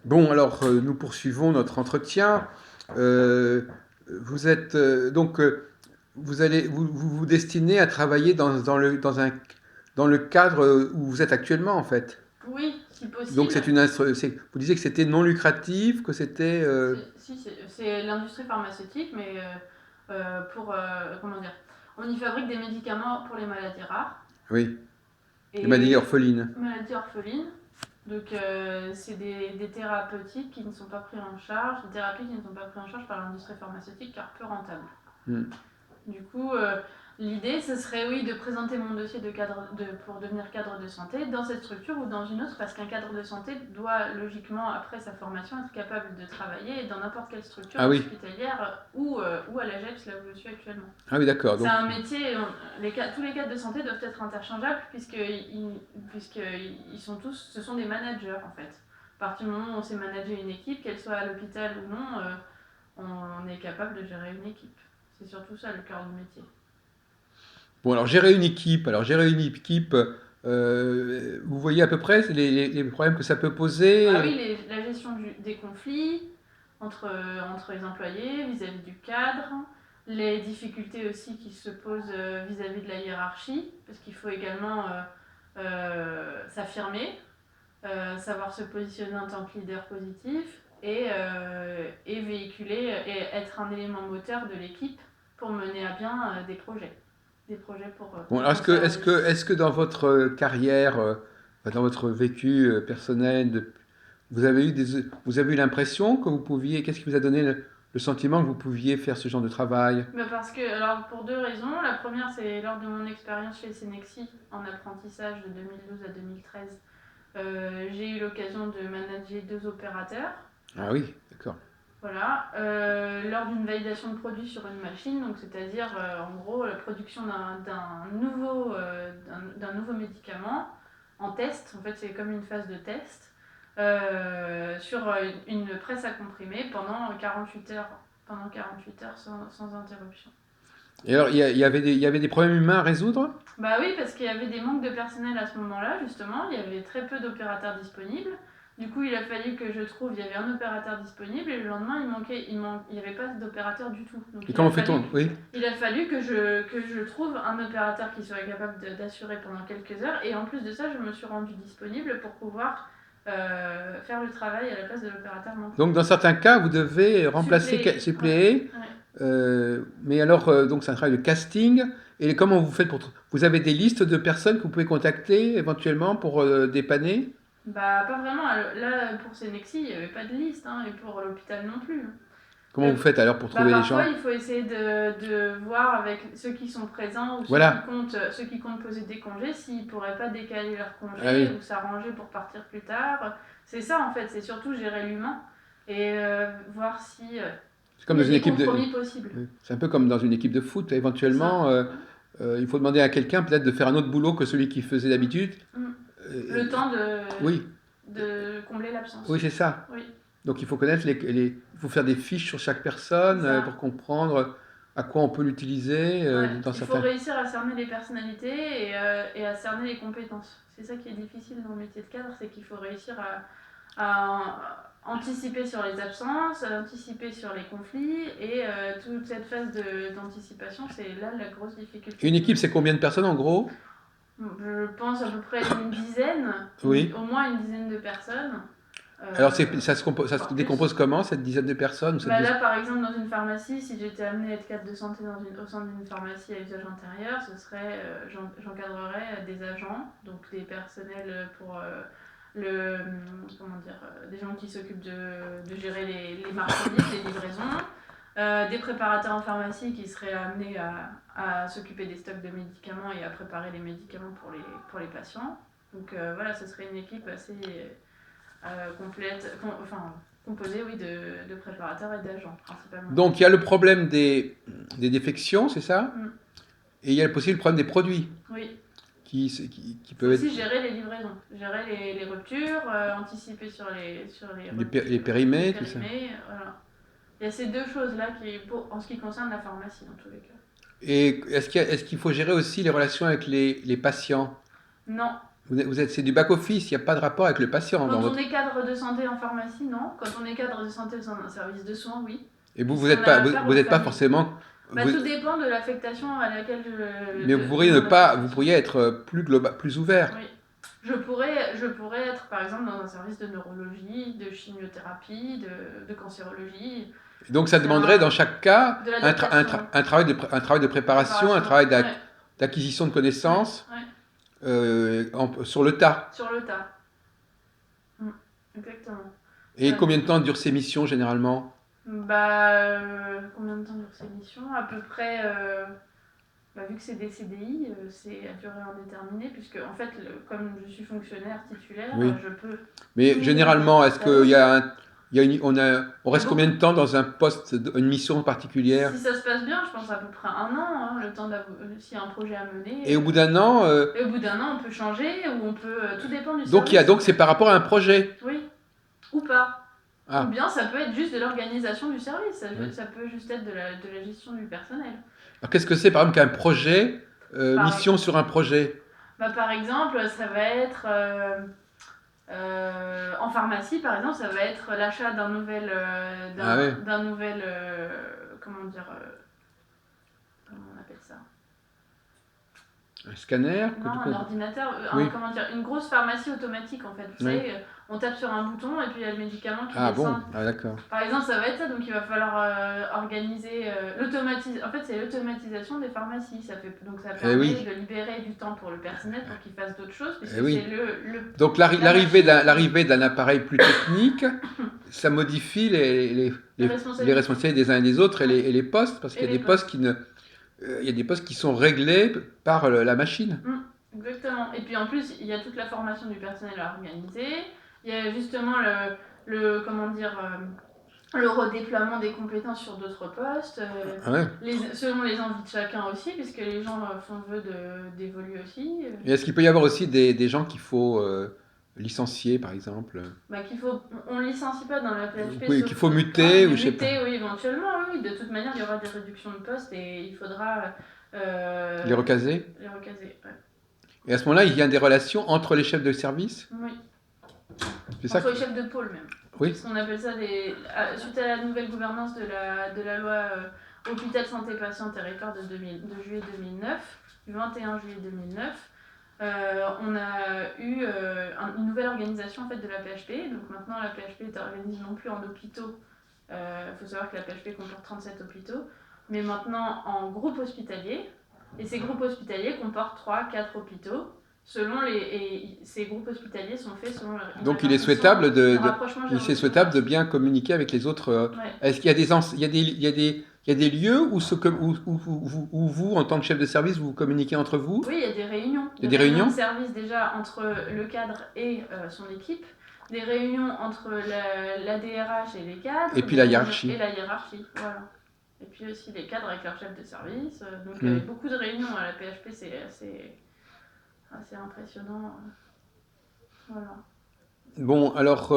Bon, alors nous poursuivons notre entretien. Euh, vous êtes donc vous destinez à travailler dans le cadre où vous êtes actuellement en fait. Oui, si Donc possible. vous disiez que c'était non lucratif, que c'était Si, c'est l'industrie pharmaceutique, mais pour, comment dire, on y fabrique des médicaments pour les maladies rares oui, les maladies et orphelines. maladies orphelines. Donc, c'est des thérapeutiques qui ne sont pas prises en charge, des thérapies qui ne sont pas prises en charge par l'industrie pharmaceutique car peu rentables. Hmm. Du coup, l'idée, ce serait oui de présenter mon dossier pour devenir cadre de santé dans cette structure ou dans une autre, parce qu'un cadre de santé doit logiquement, après sa formation, être capable de travailler dans n'importe quelle structure Ah oui, hospitalière ou à la GEPS, là où je suis actuellement. ah oui, d'accord. C'est Donc un métier, tous les cadres de santé doivent être interchangeables puisqu'ils sont tous, ce sont des managers en fait. À partir du moment où on sait manager une équipe, qu'elle soit à l'hôpital ou non, on est capable de gérer une équipe. C'est surtout ça le cœur du métier. bon, alors gérer une équipe. Alors gérer une équipe, vous voyez à peu près les problèmes que ça peut Bah poser. oui, la gestion des conflits entre les employés vis-à-vis du cadre, les difficultés aussi qui se posent vis-à-vis de la hiérarchie, parce qu'il faut également s'affirmer, savoir se positionner en tant que leader positif et véhiculer et être un élément moteur de l'équipe pour mener à bien des projets Bon, pour alors qu'on s'y réussisse. est-ce que dans votre carrière, enfin, dans votre vécu personnel, vous avez eu l'impression que vous pouviez, qu'est-ce qui vous a donné le sentiment que vous pouviez faire ce genre de travail? Bah parce que, alors pour deux raisons. La première, c'est lors de mon expérience chez Senexi en apprentissage de 2012 à 2013. J'ai eu l'occasion de manager deux opérateurs. Ah oui, d'accord. Voilà, lors d'une validation de produit sur une machine, donc c'est-à-dire en gros la production d'un nouveau médicament en test, en fait c'est comme une phase de test, sur une presse à comprimer pendant 48 heures sans interruption. Et alors, il y avait des problèmes humains à résoudre? Bah oui, parce qu'il y avait des manques de personnel à ce moment-là, justement. Il y avait très peu d'opérateurs disponibles. Du coup, il a fallu que je trouve, il y avait un opérateur disponible et le lendemain, il n'y avait pas d'opérateur du tout. Donc Et comment fait-on? Oui. il a fallu que je trouve un opérateur qui serait capable d'assurer pendant quelques heures. Et en plus de ça, je me suis rendue disponible pour pouvoir faire le travail à la place de l'opérateur manquant. Donc, dans certains cas, vous devez remplacer, Suppléer, suppléer. ouais. Mais alors, donc, c'est un travail de casting. Et comment vous faites vous avez des listes de personnes que vous pouvez contacter éventuellement pour dépanner? Bah, pas vraiment. Là, pour Senexi, il n'y avait pas de liste, hein, et pour l'hôpital non plus. Comment vous faites alors pour Bah, trouver les parfois, gens? il faut essayer de voir avec ceux qui sont présents ou Voilà. ceux qui comptent poser des congés s'ils ne pourraient pas décaler leurs Ah congés oui. ou s'arranger pour partir plus tard. C'est ça en fait, c'est surtout gérer l'humain et voir si C'est comme il y dans a une des équipe de. compromis possibles. C'est un peu comme dans une équipe de foot. C'est ça. Éventuellement, il faut demander à quelqu'un peut-être de faire un autre boulot que celui qui faisait Mm, d'habitude. mm. Euh, Le temps oui, de combler oui, l'absence. c'est ça. Oui, Donc il faut connaître il faut faire des fiches sur chaque c'est personne ça. pour comprendre à quoi on peut l'utiliser Ouais, dans il faut certains. réussir à cerner les personnalités et à cerner les compétences. C'est ça qui est difficile dans le métier de cadre, c'est qu'il faut réussir à anticiper sur les absences, à anticiper sur les conflits et toute cette phase d'anticipation, c'est là la grosse difficulté Une du équipe, métier. c'est combien de personnes en gros? Je pense à peu près une dizaine, Oui. au moins une dizaine de personnes, Alors ça se voire plus. décompose comment cette dizaine de personnes ou cette Bah là, par exemple, dans une pharmacie, si j'étais amenée à être cadre de santé au sein d'une pharmacie à usage intérieur, j'encadrerais des agents, donc des personnels pour comment dire, des gens qui s'occupent de gérer les marchandises, les livraisons, des préparateurs en pharmacie qui seraient amenés à s'occuper des stocks de médicaments et à préparer les médicaments pour les patients. Donc voilà, ce serait une équipe assez composée oui, de préparateurs et d'agents principalement. Donc il y a le problème des défections, c'est ça? Mm. Et il y a aussi le problème des produits Oui, qui il faut peuvent être aussi gérer les livraisons, gérer les ruptures, anticiper sur les les ruptures, les périmés, tout ça. périmés. Voilà. Il y a ces deux choses-là en ce qui concerne la pharmacie, dans tous les cas. Et est-ce qu'il faut gérer aussi les relations avec les patients? Non, C'est du back-office, il n'y a pas de rapport avec le patient Quand dans on votre... est cadre de santé en pharmacie, non. Quand on est cadre de santé dans un service de soins, oui. Et vous, Puisqu'on a affaire vous aux êtes pas familles. forcément... Bah, vous- tout dépend de l'affectation à laquelle mais de mon vous affectation. pourriez être plus global, plus ouvert. Oui. Je pourrais être par exemple dans un service de neurologie, de chimiothérapie, de cancérologie, Et donc ça demanderait dans chaque cas de l'adaptation. un travail de préparation, un travail Ouais, d'acquisition de ouais, connaissances ouais. sur le tas. Sur le tas. Exactement. Et combien de temps durent ces missions généralement? Combien de temps dure ces missions? À peu près, vu que c'est des CDI, c'est à durée indéterminée, puisque en fait, comme je suis fonctionnaire titulaire, Oui. je peux. Mais généralement, est-ce qu'il y a un, il y a une, on reste bon. combien de temps dans un poste, une mission particulière? Si ça se passe bien, je pense à peu près 1 an, le temps s'il y a un projet à mener. Et au bout d'un an, Et au bout d'un an, on peut changer, ou on peut. Tout dépend du donc service. c'est par rapport à un projet. Oui. Ou pas. Ah. Ou bien ça peut être juste de l'organisation du service, ça peut juste être de la gestion du personnel. Alors qu'est-ce que c'est par exemple qu'un projet, mission sur un projet? Par exemple, ça va être en pharmacie, par exemple, ça va être l'achat d'un nouvel, comment dire, comment on appelle ça? Un scanner? Non, un ordinateur, oui. Une grosse pharmacie automatique en fait. Vous savez, on tape sur un bouton et puis il y a le médicament qui descend. Ah bon, d'accord. Par exemple, ça va être ça, donc il va falloir organiser En fait, c'est l'automatisation des pharmacies. Ça permet de libérer du temps pour le personnel pour qu'il fasse d'autres choses, puisque c'est Donc l'arrivée d'un appareil plus technique, ça modifie les responsabilités des uns et des autres et les postes, parce qu'il y a des postes qui ne... Il y a des postes qui sont réglés par la machine. Exactement. Et puis en plus, il y a toute la formation du personnel à organiser. Il y a justement le redéploiement des compétences sur d'autres postes, selon les envies de chacun aussi, puisque les gens font vœu d'évoluer aussi. Et est-ce qu'il peut y avoir aussi des gens qu'il faut licencier, par exemple? On ne licencie pas dans la PHP. Oui, qu'il faut muter, ou je sais pas. Oui, éventuellement, oui. De toute manière, il y aura des réductions de postes et il faudra... les recaser? Les recaser, ouais. Et à ce moment-là, il y a des relations entre les chefs de service? Oui. C'est entre les chefs de pôle, même. Oui. Parce qu'on appelle ça suite à la nouvelle gouvernance de la loi Hôpital Santé Patient Territoire de juillet 2009, du 21 juillet 2009, on a eu une nouvelle organisation en fait, de la PHP. Donc maintenant, la PHP est organisée non plus en hôpitaux. Il faut savoir que la PHP comporte 37 hôpitaux, mais maintenant en groupes hospitaliers. Et ces groupes hospitaliers comportent 3-4 hôpitaux. Ces groupes hospitaliers sont faits selon leur... Donc il est souhaitable de bien communiquer avec les autres. Est-ce qu'il y a des lieux où vous, en tant que chef de service, vous communiquez entre vous? Oui, il y a des réunions. Il y a des réunions de service déjà entre le cadre et son équipe. Des réunions entre la DRH et les cadres. Et puis la hiérarchie. Et la hiérarchie, voilà. Et puis aussi les cadres avec leur chef de service. Donc il y a beaucoup de réunions à la PHP, c'est assez impressionnant. Voilà. Bon, alors,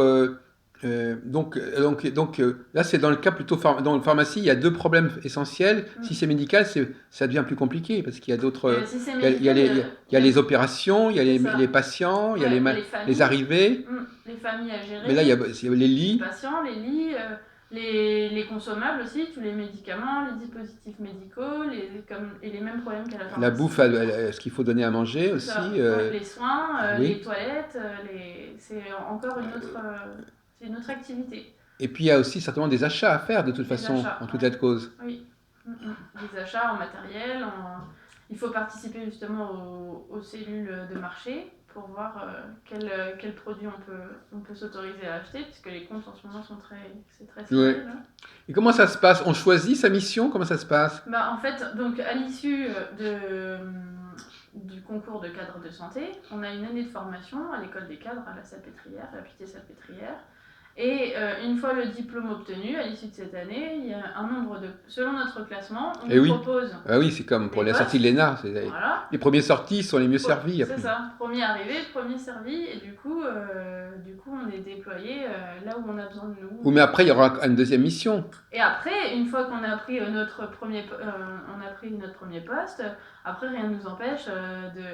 donc là, c'est dans le cas plutôt... Dans la pharmacie, il y a deux problèmes essentiels. Si c'est médical, ça devient plus compliqué, parce qu'il y a d'autres... Il y a les opérations, il y a les patients, il y a les arrivées. Les familles à gérer. Mais là, il y a les lits. Les patients, les lits... les consommables aussi, tous les médicaments, les dispositifs médicaux, et les mêmes problèmes qu'à la pharmacie. La bouffe, ce qu'il faut donner à manger aussi. Les soins, les toilettes, c'est encore une autre activité. Et puis il y a aussi certainement des achats à faire de toute façon, en toute état de cause. Oui, des achats en matériel, il faut participer justement aux cellules de marché pour voir quel produit on peut s'autoriser à acheter, puisque les comptes en ce moment c'est très serré. Ouais. Et comment ça se passe? On choisit sa mission? Comment ça se passe? En fait, donc à l'issue du concours de cadre de santé, on a une année de formation à l'école des cadres à la Salpêtrière, à la Pitié-Salpêtrière. Et une fois le diplôme obtenu, à l'issue de cette année, il y a un nombre de... Selon notre classement, on Et nous oui. propose Ah oui, c'est comme pour des la sortie de postes. l'ENA. Voilà. Les premiers sortis sont les mieux servis C'est après. ça, premier arrivé, premier servi, et du coup on est déployé là où on a besoin de nous. Oui, mais après, il y aura une deuxième mission. Et après, une fois qu'on a pris notre premier poste, après rien ne nous empêche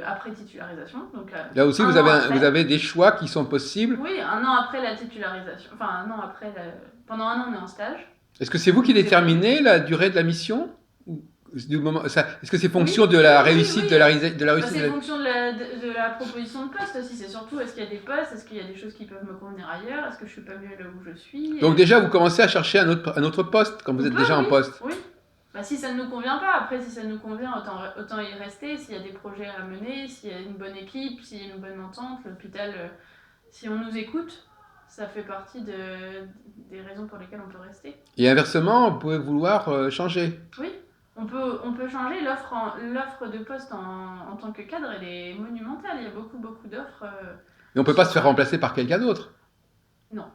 après titularisation. Donc Là aussi, un an après, vous avez des choix qui sont possibles. oui, un an après la titularisation, enfin un an après, pendant un an on est en stage. Est-ce que c'est vous qui C'est- déterminez la durée de la mission? Ou du moment, est-ce que c'est fonction Oui, de la oui, réussite oui. de la Bah, réussite c'est fonction de la proposition de poste aussi. C'est surtout est-ce qu'il y a des postes, est-ce qu'il y a des choses qui peuvent me convenir ailleurs, est-ce que je suis pas mieux là où je suis. Donc déjà, vous commencez à chercher un autre poste quand vous On êtes peut, déjà en oui, poste. oui. Bah, si ça ne nous convient pas, après si ça nous convient, autant y rester. S'il y a des projets à mener, s'il y a une bonne équipe, s'il y a une bonne entente, l'hôpital, si on nous écoute, ça fait partie des raisons pour lesquelles on peut rester. Et inversement, vous pouvez vouloir changer. Oui, on peut changer. L'offre de poste en tant que cadre, elle est monumentale. Il y a beaucoup d'offres. Et on ne peut pas se faire remplacer par quelqu'un d'autre. Non.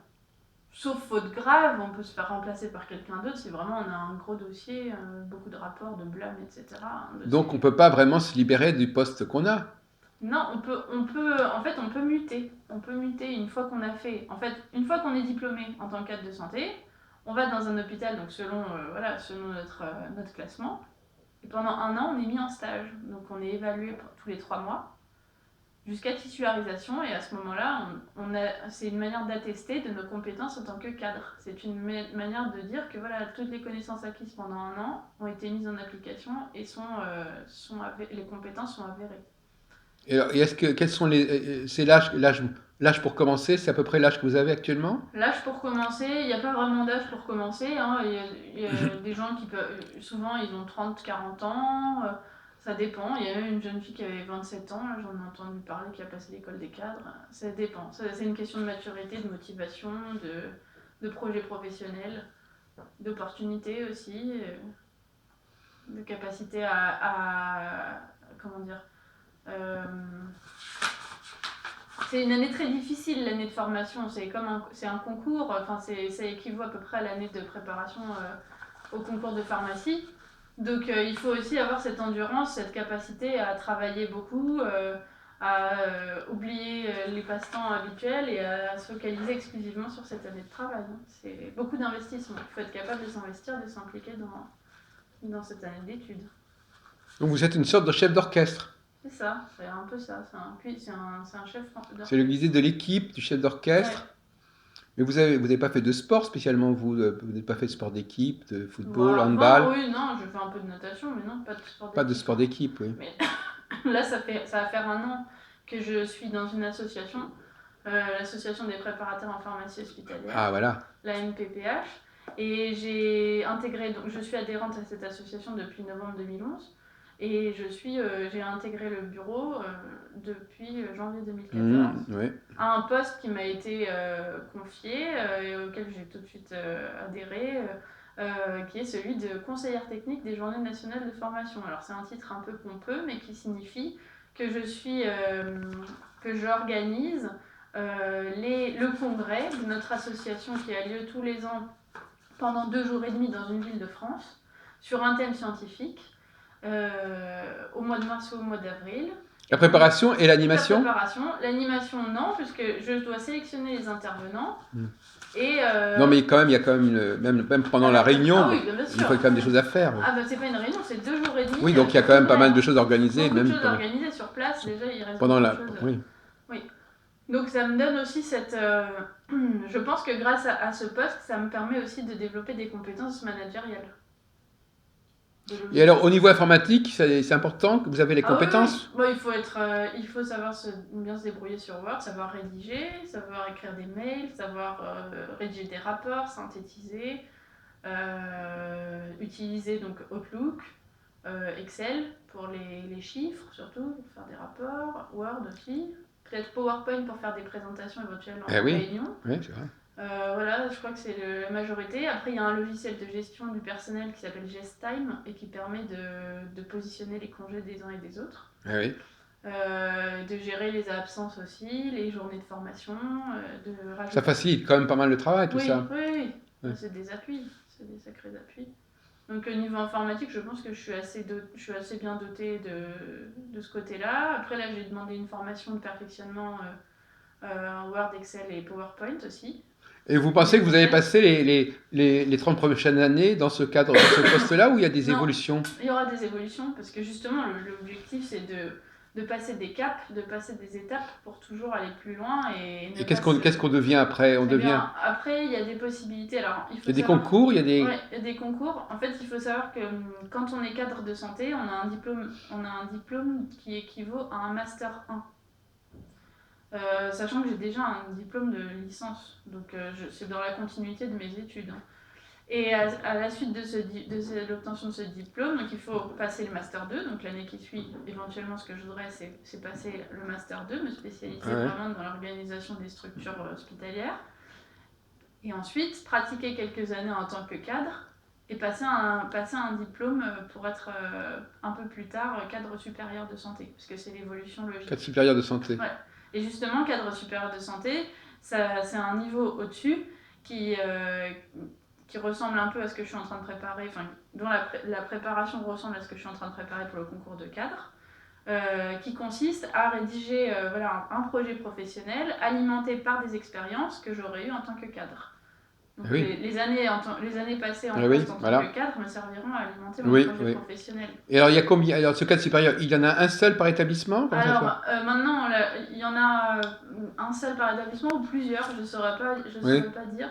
Sauf faute grave, on peut se faire remplacer par quelqu'un d'autre si vraiment on a un gros dossier, beaucoup de rapports, de blâmes, etc. Donc on ne peut pas vraiment se libérer du poste qu'on a. Non, en fait, on peut muter. On peut muter une fois qu'on a fait. En fait, une fois qu'on est diplômé en tant que cadre de santé, on va dans un hôpital, donc selon notre classement. Et pendant un an, on est mis en stage. Donc on est évalué tous les 3 mois jusqu'à titularisation. Et à ce moment-là, c'est une manière d'attester de nos compétences en tant que cadre. C'est une manière de dire que voilà, toutes les connaissances acquises pendant un an ont été mises en application et les compétences sont avérées. Et quels sont c'est l'âge pour commencer, c'est à peu près l'âge que vous avez actuellement? L'âge pour commencer, il n'y a pas vraiment d'âge pour commencer. Hein. Il y a des gens qui peuvent. Souvent, ils ont 30, 40 ans. Ça dépend. Il y a même une jeune fille qui avait 27 ans, là, j'en ai entendu parler, qui a passé l'école des cadres. Ça dépend. C'est une question de maturité, de motivation, de projet professionnel, d'opportunité aussi, de capacité comment dire. C'est une année très difficile, l'année de formation. C'est un concours. Enfin, ça équivaut à peu près à l'année de préparation au concours de pharmacie. Donc, il faut aussi avoir cette endurance, cette capacité à travailler beaucoup, à oublier les passe-temps habituels et à se focaliser exclusivement sur cette année de travail. C'est beaucoup d'investissement. Il faut être capable de s'investir, de s'impliquer dans cette année d'études. Donc vous êtes une sorte de chef d'orchestre. C'est ça, c'est un peu ça. C'est un chef d'orchestre. C'est le guide de l'équipe, du chef d'orchestre. Ouais. Mais vous n'avez pas fait de sport spécialement, vous n'avez pas fait de sport d'équipe, de football, handball? Oui, non, je fais un peu de natation, mais non, pas de sport d'équipe. Pas de sport d'équipe, oui. Mais là, ça va faire un an que je suis dans une association, l'association des préparateurs en pharmacie hospitalière. Ah, voilà. La MPPH. Et donc je suis adhérente à cette association depuis novembre 2011. Et j'ai intégré le bureau depuis janvier 2014 ouais. à un poste qui m'a été confié et auquel j'ai tout de suite adhéré, qui est celui de conseillère technique des Journées nationales de formation. Alors c'est un titre un peu pompeux, mais qui signifie que j'organise le congrès de notre association qui a lieu tous les ans pendant 2 jours et demi dans une ville de France sur un thème scientifique. Au mois de mars ou au mois d'avril. La préparation et l'animation? L'animation non, puisque je dois sélectionner les intervenants. Non, mais quand même, il y a quand même, même pendant la réunion, oui, il faut quand même des choses à faire. Ah bah c'est pas une réunion, c'est 2 jours et demi. Oui, donc il y a quand même pas mal de choses organisées. Beaucoup de choses organisées sur place, déjà il reste pendant beaucoup de choses. Oui. Donc ça me donne aussi cette... je pense que grâce à ce poste, ça me permet aussi de développer des compétences managériales. Et alors, au niveau informatique, c'est important que vous avez les compétences? Oui. Il faut savoir bien se débrouiller sur Word, savoir rédiger, savoir écrire des mails, savoir rédiger des rapports, synthétiser, utiliser donc Outlook, Excel pour les chiffres surtout, pour faire des rapports, Word aussi, peut-être PowerPoint pour faire des présentations éventuelles en réunion. Oui, c'est vrai. Voilà, je crois que c'est la majorité. Après, il y a un logiciel de gestion du personnel qui s'appelle GestTime et qui permet de positionner les congés des uns et des autres. Ah oui. de gérer les absences aussi, les journées de formation, de Ça rajouter... facilite quand même pas mal le travail, tout Oui, ça. oui, oui. Ouais. C'est des appuis, c'est des sacrés appuis. Donc au niveau informatique, je pense que je suis assez bien dotée de ce côté-là. Après là, j'ai demandé une formation de perfectionnement en Word, Excel et PowerPoint aussi, Et vous l'année pensez que vous allez prochaine. passer les 30 prochaines années dans ce cadre, dans ce poste-là, où il y a des Non, évolutions? il y aura des évolutions parce que justement, l'objectif c'est de passer des caps, de passer des étapes pour toujours aller plus loin et ne Et pas se... qu'est-ce qu'on devient après? On Eh devient... bien, après, il y a des possibilités. Alors, il Il y faut a des savoir... concours, il y a des... Ouais, il y a des concours. En fait, il faut savoir que quand on est cadre de santé, on a un diplôme qui équivaut à un master 1. Sachant que j'ai déjà un diplôme de licence, donc c'est dans la continuité de mes études. Et à la suite de l'obtention de ce diplôme, donc il faut passer le Master 2, donc l'année qui suit, éventuellement ce que je voudrais c'est passer le Master 2, me spécialiser Ouais. vraiment dans l'organisation des structures hospitalières, et ensuite pratiquer quelques années en tant que cadre, et passer un diplôme pour être un peu plus tard cadre supérieur de santé, parce que c'est l'évolution logique. Cadre supérieur de santé. Ouais. Et justement, cadre supérieur de santé, c'est un niveau au-dessus qui ressemble un peu à ce que je suis en train de préparer, enfin, dont la préparation ressemble à ce que je suis en train de préparer pour le concours de cadre, qui consiste à rédiger voilà, un projet professionnel alimenté par des expériences que j'aurais eues en tant que cadre. Donc Oui. les années passées en Ah poste oui, en tant voilà. que cadre me serviront à alimenter mon Oui, projet oui. professionnel. Et alors, il y a combien? Alors, ce cadre supérieur, il y en a un seul par établissement? Comment ça se fait? Alors maintenant, il y en a un seul par établissement ou plusieurs, je ne saurais Oui. pas dire.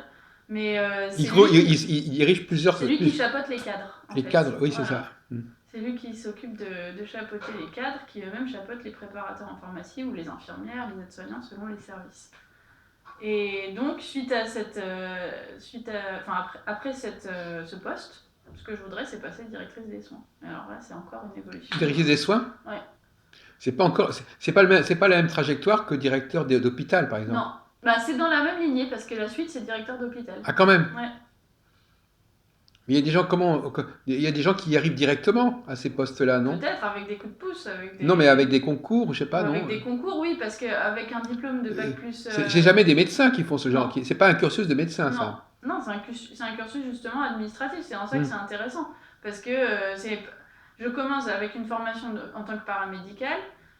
Mais Il dirige plusieurs... c'est lui qui chapeaute les cadres, en Les fait. cadres, oui, c'est Voilà. ça. C'est lui qui s'occupe de chapeauter les cadres, qui eux-mêmes chapeautent les préparateurs en pharmacie ou les infirmières, les aides-soignants selon les services. Et donc, après ce poste, ce que je voudrais, c'est passer directrice des soins. Alors là, c'est encore une évolution. Directrice des soins? Ouais. C'est pas encore, c'est pas la même trajectoire que directeur d'hôpital, par exemple. Non, bah, c'est dans la même lignée parce que la suite, c'est directeur d'hôpital. Ah, quand même. Ouais. Mais il y a des gens il y a des gens qui y arrivent directement à ces postes-là, non? Peut-être avec des coups de pouce, avec des... Non, mais avec des concours, je sais pas, Ou non? avec des concours, oui, parce qu'avec un diplôme de bac plus... J'ai jamais des médecins qui font ce genre. Non. C'est pas un cursus de médecin, Non, ça. non, c'est un cursus justement administratif, c'est en ça que c'est intéressant. Parce que je commence avec une formation en tant que paramédical,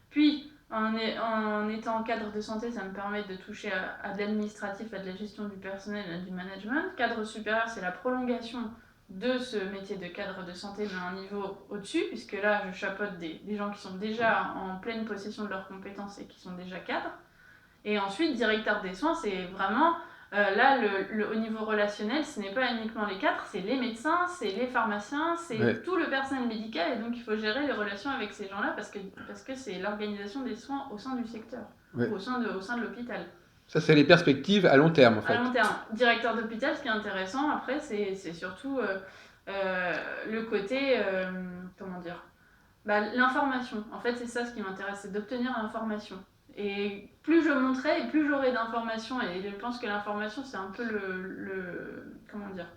puis en étant cadre de santé, ça me permet de toucher à de l'administratif, à de la gestion du personnel, à du management. Cadre supérieur, c'est la prolongation de ce métier de cadre de santé, mais à un niveau au-dessus, puisque là, je chapeaute des gens qui sont déjà en pleine possession de leurs compétences et qui sont déjà cadres. Et ensuite, directeur des soins, c'est vraiment... là, au niveau relationnel, ce n'est pas uniquement les cadres, c'est les médecins, c'est les pharmaciens, c'est tout le personnel médical, et donc il faut gérer les relations avec ces gens-là parce que c'est l'organisation des soins au sein du secteur, au sein de l'hôpital. Ça, c'est les perspectives à long terme, en fait. À long terme. Directeur d'hôpital, ce qui est intéressant, après, c'est surtout le côté, comment dire, l'information. En fait, c'est ça ce qui m'intéresse, c'est d'obtenir l'information. Et plus je monterai, et plus j'aurai d'informations. Et je pense que l'information, c'est un peu comment dire,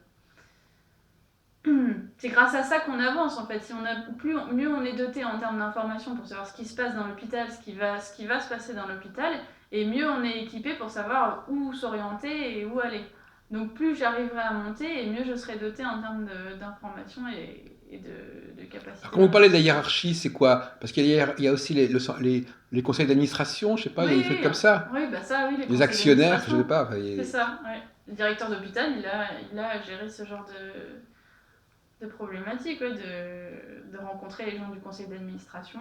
c'est grâce à ça qu'on avance en fait. Si mieux on est doté en termes d'informations pour savoir ce qui se passe dans l'hôpital, ce qui va se passer dans l'hôpital, et mieux on est équipé pour savoir où s'orienter et où aller. Donc plus j'arriverai à monter, et mieux je serai doté en termes d'informations et de capacité. Alors, quand vous parlez de la hiérarchie, c'est quoi? Parce qu'il y a aussi les conseils d'administration, je sais pas, il y a des trucs comme ça. Oui, bah ça, oui, les actionnaires, je sais pas. C'est ça, ouais. Le directeur d'hôpital, il a géré ce genre de problématiques, ouais, de rencontrer les gens du conseil d'administration.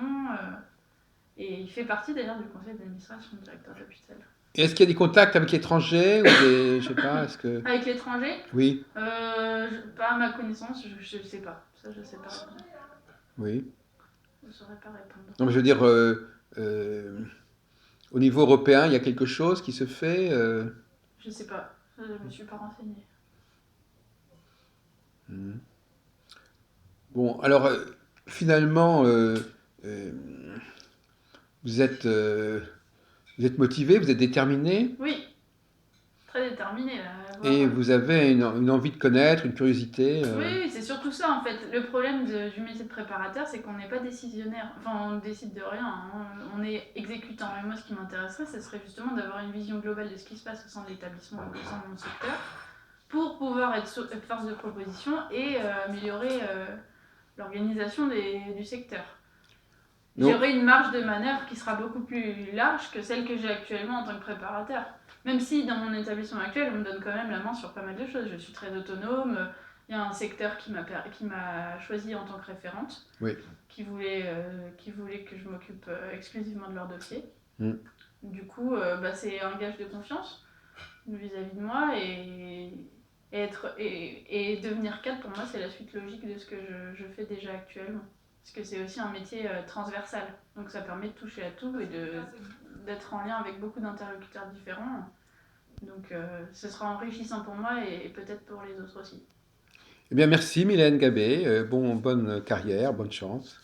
Et il fait partie d'ailleurs du conseil d'administration, le directeur d'hôpital. Et est-ce qu'il y a des contacts avec l'étranger ou des, je sais pas, est-ce que... Avec l'étranger? Oui. Pas à ma connaissance, je sais pas. Ça, je sais pas répondre. Oui. Je saurais pas répondre. Non, mais je veux dire, au niveau européen, il y a quelque chose qui se fait Je sais pas. Ça, je me suis pas renseignée. Bon, alors, finalement, vous êtes motivé, vous êtes déterminé? Oui, très déterminée là, à Et voir. vous avez une envie de connaître, une curiosité. Oui, oui, c'est surtout ça en fait. Le problème du métier de préparateur, c'est qu'on n'est pas décisionnaire. Enfin, on décide de rien, hein. On est exécutant. Et moi, ce qui m'intéresserait, ce serait justement d'avoir une vision globale de ce qui se passe au sein de l'établissement, au sein de mon secteur, pour pouvoir être force de proposition et améliorer l'organisation du secteur. Donc, J'aurai une marge de manœuvre qui sera beaucoup plus large que celle que j'ai actuellement en tant que préparateur. Même si dans mon établissement actuel, on me donne quand même la main sur pas mal de choses. Je suis très autonome. Il y a un secteur qui m'a choisi en tant que référente, oui. qui voulait que je m'occupe exclusivement de leur dossier. Mm. Du coup, c'est un gage de confiance vis-à-vis de moi et devenir cadre, pour moi, c'est la suite logique de ce que je fais déjà actuellement. Parce que c'est aussi un métier transversal. Donc ça permet de toucher à tout et d'être en lien avec beaucoup d'interlocuteurs différents. Donc ce sera enrichissant pour moi et peut-être pour les autres aussi. Eh bien, merci Mylène Gabé. Bonne carrière, bonne chance.